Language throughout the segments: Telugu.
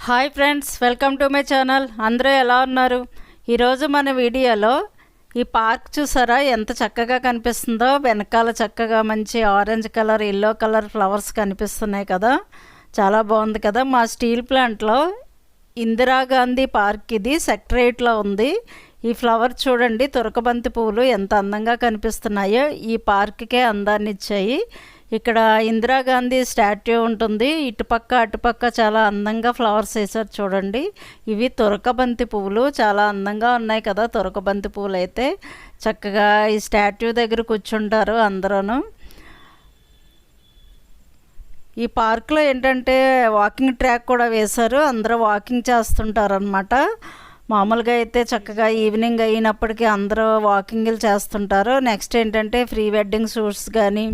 Hi friends, welcome to my channel. అందరూ ఎలా ఉన్నారు? ఈరోజు మన వీడియోలో ఈ పార్క్ చూసారా ఎంత చక్కగా కనిపిస్తుందో. వెనకాల చక్కగా మంచి orange colour, yellow colour flowers కనిపిస్తున్నాయి కదా. చాలా బాగుంది కదా. మా స్టీల్ ప్లాంట్లో ఇందిరాగాంధీ పార్క్ ఇది సెక్రటరేట్లో ఉంది. ఈ ఫ్లవర్ చూడండి, తురకబంతి పువ్వులు ఎంత అందంగా కనిపిస్తున్నాయో. ఈ పార్క్కే అందాన్ని ఇచ్చాయి. ఇక్కడ ఇందిరాగాంధీ స్టాట్యూ ఉంటుంది. ఇటుపక్క అటుపక్క చాలా అందంగా ఫ్లవర్స్ వేసారు చూడండి. ఇవి తురకబంతి పువ్వులు, చాలా అందంగా ఉన్నాయి కదా. తురకబంతి పువ్వులు అయితే చక్కగా ఈ స్టాట్యూ దగ్గర కూర్చుంటారు అందరూ. ఈ పార్క్లో ఏంటంటే వాకింగ్ ట్రాక్ కూడా వేశారు. అందరూ వాకింగ్ చేస్తుంటారు అనమాట. మామూలుగా అయితే చక్కగా ఈవినింగ్ అయినప్పటికీ అందరూ వాకింగ్లు చేస్తుంటారు. నెక్స్ట్ ఏంటంటే ప్రీ వెడ్డింగ్ షూట్స్ కానీ,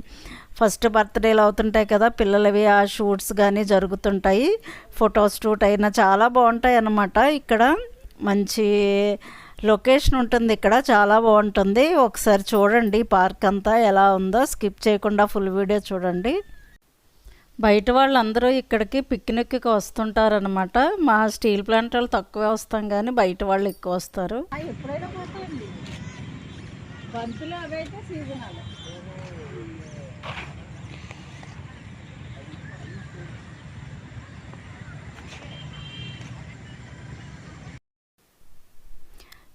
ఫస్ట్ బర్త్డేలు అవుతుంటాయి కదా పిల్లలవి, ఆ షూట్స్ కానీ జరుగుతుంటాయి. ఫోటో షూట్ అయినా చాలా బాగుంటాయి అన్నమాట. ఇక్కడ మంచి లొకేషన్ ఉంటుంది. ఇక్కడ చాలా బాగుంటుంది. ఒకసారి చూడండి పార్క్ అంతా ఎలా ఉందో. స్కిప్ చేయకుండా ఫుల్ వీడియో చూడండి. బయట వాళ్ళందరూ ఇక్కడికి పిక్నిక్కి వస్తుంటారనమాట. మా స్టీల్ ప్లాంట్ వాళ్ళు తక్కువే వస్తాం, కానీ బయట వాళ్ళు ఎక్కువ వస్తారు. ఎప్పుడైనా పోతాయండి బంతులు, అవైతే సీజనల్.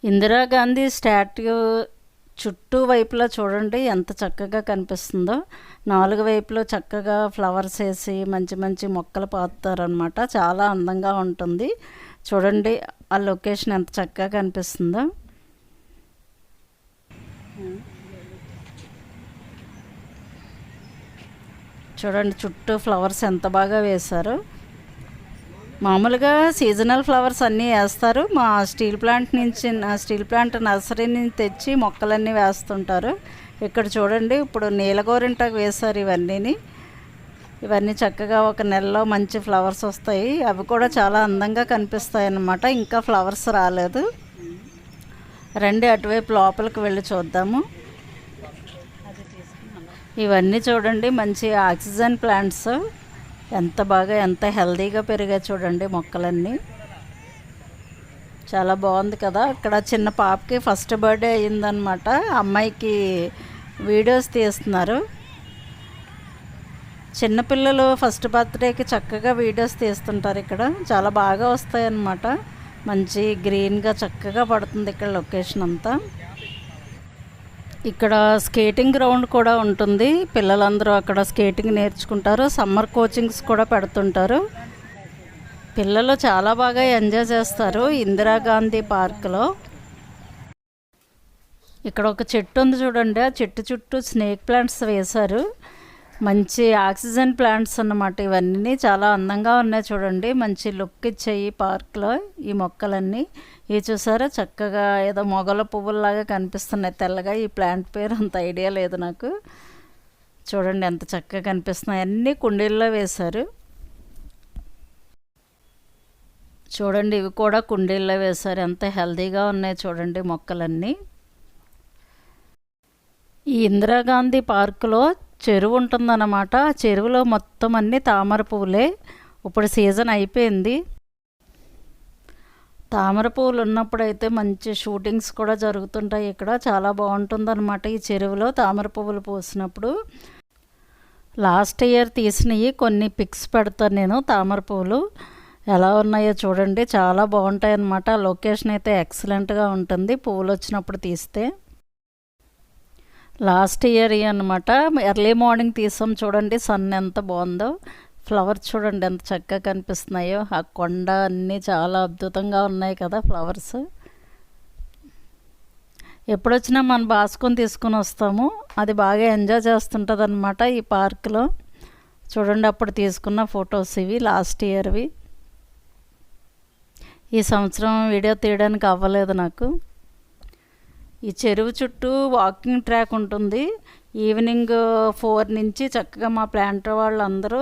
ఇందిరాగాంధీ స్టాట్యూ చుట్టూ వైపులా చూడండి ఎంత చక్కగా కనిపిస్తుందో. 4 వైపులో చక్కగా ఫ్లవర్స్ వేసి మంచి మంచి మొక్కలు పాతారనమాట. చాలా అందంగా ఉంటుంది. చూడండి ఆ లొకేషన్ ఎంత చక్కగా కనిపిస్తుందో. చూడండి చుట్టూ ఫ్లవర్స్ ఎంత బాగా వేశారు. మామూలుగా సీజనల్ ఫ్లవర్స్ అన్నీ వేస్తారు. మా స్టీల్ ప్లాంట్ నర్సరీ నుంచి తెచ్చి మొక్కలన్నీ వేస్తుంటారు. ఇక్కడ చూడండి ఇప్పుడు నీలగోరింటాకు వేశారు. ఇవన్నీ చక్కగా ఒక నెలలో మంచి ఫ్లవర్స్ వస్తాయి. అవి కూడా చాలా అందంగా కనిపిస్తాయి అన్నమాట. ఇంకా ఫ్లవర్స్ రాలేదు. రండి అటువైపు లోపలికి వెళ్ళి చూద్దాము. ఇవన్నీ చూడండి మంచి ఆక్సిజన్ ప్లాంట్స్. ఎంత బాగా ఎంత హెల్తీగా పెరిగాయి చూడండి మొక్కలన్నీ. చాలా బాగుంది కదా. అక్కడ చిన్న పాపకి ఫస్ట్ బర్త్డే అయ్యిందనమాట. అమ్మాయికి వీడియోస్ తీస్తున్నారు. చిన్నపిల్లలు ఫస్ట్ బర్త్డేకి చక్కగా వీడియోస్ తీస్తుంటారు. ఇక్కడ చాలా బాగా వస్తాయి అన్నమాట. మంచి గ్రీన్గా చక్కగా పడుతుంది ఇక్కడ లొకేషన్ అంతా. ఇక్కడ స్కేటింగ్ గ్రౌండ్ కూడా ఉంటుంది. పిల్లలందరూ అక్కడ స్కేటింగ్ నేర్చుకుంటారు. సమ్మర్ కోచింగ్స్ కూడా పెడుతుంటారు. పిల్లలు చాలా బాగా ఎంజాయ్ చేస్తారు ఇందిరాగాంధీ పార్క్లో. ఇక్కడ ఒక చెట్టు ఉంది చూడండి. ఆ చెట్టు చుట్టూ స్నేక్ ప్లాంట్స్ వేశారు. మంచి ఆక్సిజన్ ప్లాంట్స్ అన్నమాట. ఇవన్నీ చాలా అందంగా ఉన్నాయి చూడండి. మంచి లుక్ ఇచ్చాయి పార్క్లో ఈ మొక్కలన్నీ. ఇవి చూసారా చక్కగా ఏదో మొగల పువ్వుల్లాగా కనిపిస్తున్నాయి తెల్లగా. ఈ ప్లాంట్ పేరు అంత ఐడియా లేదు నాకు. చూడండి ఎంత చక్కగా కనిపిస్తున్నాయి. అన్నీ కుండీల్లో వేశారు. చూడండి ఇవి కూడా కుండీల్లో వేశారు. ఎంత హెల్తీగా ఉన్నాయి చూడండి మొక్కలన్నీ. ఈ ఇందిరాగాంధీ పార్కులో చెరువు ఉంటుందన్నమాట. ఆ చెరువులో మొత్తం అన్నీ తామర పువ్వులే. ఇప్పుడు సీజన్ అయిపోయింది. తామర పువ్వులు ఉన్నప్పుడైతే మంచి షూటింగ్స్ కూడా జరుగుతుంటాయి. ఇక్కడ చాలా బాగుంటుందన్నమాట. ఈ చెరువులో తామర పువ్వులు పూసినప్పుడు లాస్ట్ ఇయర్ తీసినవి కొన్ని పిక్స్ పెడతాను నేను. తామర పువ్వులు ఎలా ఉన్నాయో చూడండి. చాలా బాగుంటాయి అన్నమాట. లొకేషన్ అయితే ఎక్సలెంట్గా ఉంటుంది పువ్వులు వచ్చినప్పుడు తీస్తే. లాస్ట్ ఇయర్ అన్నమాట. ఎర్లీ మార్నింగ్ తీసాం చూడండి. సన్ ఎంత బాగుందో. ఫ్లవర్స్ చూడండి ఎంత చక్కగా కనిపిస్తున్నాయో. ఆ కొండ అన్నీ చాలా అద్భుతంగా ఉన్నాయి కదా ఫ్లవర్స్. ఎప్పుడొచ్చినా మనం బాసుకొని తీసుకొని వస్తాము. అది బాగా ఎంజాయ్ చేస్తుంటుంది అనమాట ఈ పార్క్లో. చూడండి అప్పుడు తీసుకున్న ఫొటోస్ ఇవి లాస్ట్ ఇయర్వి. ఈ సంవత్సరం వీడియో తీయడానికి అవ్వలేదు నాకు. ఈ చెరువు చుట్టూ వాకింగ్ ట్రాక్ ఉంటుంది. ఈవినింగ్ 4 నుంచి చక్కగా మా ప్లాంట్ వాళ్ళందరూ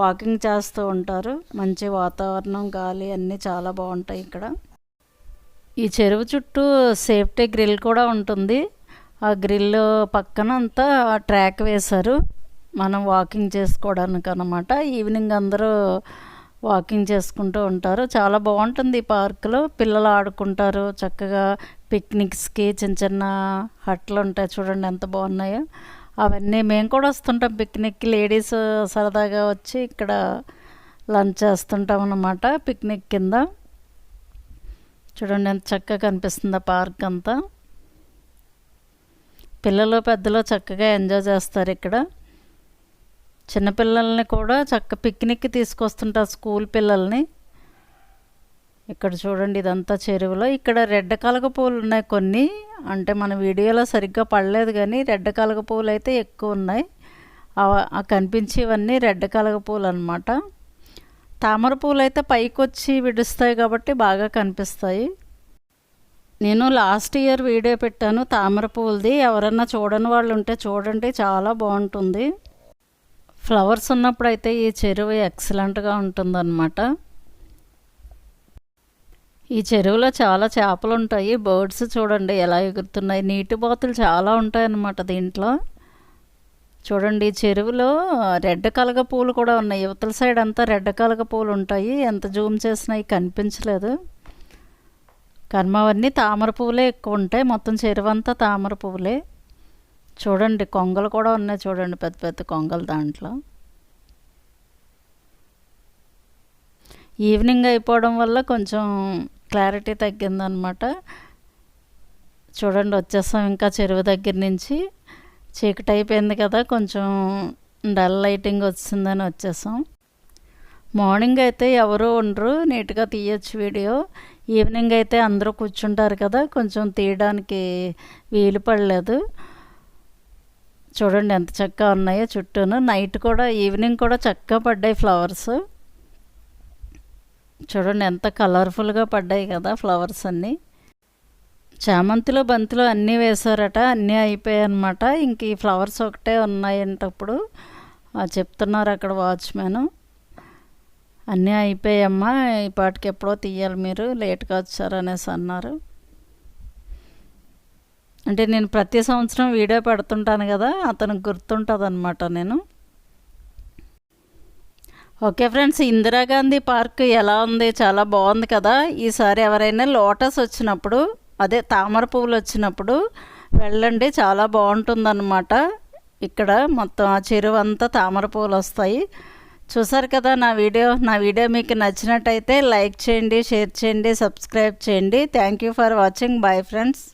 వాకింగ్ చేస్తూ ఉంటారు. మంచి వాతావరణం, గాలి అన్నీ చాలా బాగుంటాయి ఇక్కడ. ఈ చెరువు చుట్టూ సేఫ్టీ గ్రిల్ కూడా ఉంటుంది. ఆ గ్రిల్ పక్కన అంతా ట్రాక్ వేశారు మనం వాకింగ్ చేసుకోవడానికి అన్నమాట. ఈవినింగ్ అందరూ వాకింగ్ చేసుకుంటూ ఉంటారు. చాలా బాగుంటుంది ఈ పార్కులో. పిల్లలు ఆడుకుంటారు చక్కగా. పిక్నిక్స్కి చిన్న చిన్న హట్లు ఉంటాయి చూడండి ఎంత బాగున్నాయో. అవన్నీ మేము కూడా వస్తుంటాం పిక్నిక్కి. లేడీస్ సరదాగా వచ్చి ఇక్కడ లంచ్ చేస్తుంటాం అన్నమాట పిక్నిక్ కింద. చూడండి ఎంత చక్కగా కనిపిస్తుందో పార్క్ అంతా. పిల్లలు పెద్దలు చక్కగా ఎంజాయ్ చేస్తారు ఇక్కడ. చిన్నపిల్లల్ని కూడా పిక్నిక్కి తీసుకొస్తుంటారు, స్కూల్ పిల్లల్ని. ఇక్కడ చూడండి ఇదంతా చెరువులో. ఇక్కడ రెడ్ కలగ పూలు ఉన్నాయి కొన్ని, అంటే మన వీడియోలో సరిగ్గా పడలేదు కానీ రెడ్ కలగ పూలు అయితే ఎక్కువ ఉన్నాయి. కనిపించేవన్నీ రెడ్ కలగ పూలు అనమాట. తామర పూలు అయితే పైకి వచ్చి విడుస్తాయి కాబట్టి బాగా కనిపిస్తాయి. నేను లాస్ట్ ఇయర్ వీడియో పెట్టాను తామర పూలది. ఎవరన్నా చూడని వాళ్ళు ఉంటే చూడండి, చాలా బాగుంటుంది. ఫ్లవర్స్ ఉన్నప్పుడు అయితే ఈ చెరువు ఎక్సలెంట్గా ఉంటుందన్నమాట. ఈ చెరువులో చాలా చేపలు ఉంటాయి. బర్డ్స్ చూడండి ఎలా ఎగురుతున్నాయి. నీటి బాతులు చాలా ఉంటాయి అన్నమాట దీంట్లో. చూడండి ఈ చెరువులో రెడ్ కలగ పూలు కూడా ఉన్నాయి. యువతల సైడ్ అంతా రెడ్ కలగ పూలు ఉంటాయి. ఎంత జూమ్ చేసినా కనిపించలేదు. కర్మవన్నీ తామర పువ్వులే ఎక్కువ ఉంటాయి. మొత్తం చెరువు అంతా తామర పువ్వులే. చూడండి కొంగలు కూడా ఉన్నాయి చూడండి, పెద్ద పెద్ద కొంగలు దాంట్లో. ఈవినింగ్ అయిపోవడం వల్ల కొంచెం క్లారిటీ తగ్గిందనమాట. చూడండి వచ్చేసాం ఇంకా చెరువు దగ్గర నుంచి. చీకటి అయిపోయింది కదా, కొంచెం డల్ లైటింగ్ వచ్చిందని వచ్చేసాం. మార్నింగ్ అయితే ఎవరు ఉండరు, నీట్గా తీయచ్చు వీడియో. ఈవినింగ్ అయితే అందరూ కూర్చుంటారు కదా, కొంచెం తీయడానికి వీలు పడలేదు. చూడండి ఎంత చక్కగా ఉన్నాయో చుట్టూను. నైట్ కూడా ఈవినింగ్ కూడా చక్కగా పడ్డాయి ఫ్లవర్స్. చూడండి ఎంత కలర్ఫుల్గా పడ్డాయి కదా ఫ్లవర్స్ అన్నీ. చామంతిలో బంతిలో అన్నీ వేశారట, అన్నీ అయిపోయాయి అన్నమాట. ఇంక ఈ ఫ్లవర్స్ ఒకటే ఉన్నాయంటప్పుడు చెప్తున్నారు అక్కడ వాచ్మెన్. అన్నీ అయిపోయామ్మా, ఈ పాటికి ఎప్పుడో తీయాలి, మీరు లేట్గా వచ్చారు అనేసి అన్నారు. అంటే నేను ప్రతి సంవత్సరం వీడియో పెడుతుంటాను కదా, అతనికి గుర్తుంటుంది అనమాట నేను. ఓకే ఫ్రెండ్స్, ఇందిరాగాంధీ పార్క్ ఎలా ఉంది? చాలా బాగుంది కదా. ఈసారి ఎవరైనా లోటస్ వచ్చినప్పుడు, అదే తామర పువ్వులు వచ్చినప్పుడు వెళ్ళండి, చాలా బాగుంటుందన్నమాట. ఇక్కడ మొత్తం ఆ చెరువు అంతా తామర పువ్వులు వస్తాయి. చూసారు కదా నా వీడియో మీకు నచ్చినట్టయితే లైక్ చేయండి, షేర్ చేయండి, సబ్స్క్రైబ్ చేయండి. Thank you for watching. Bye friends.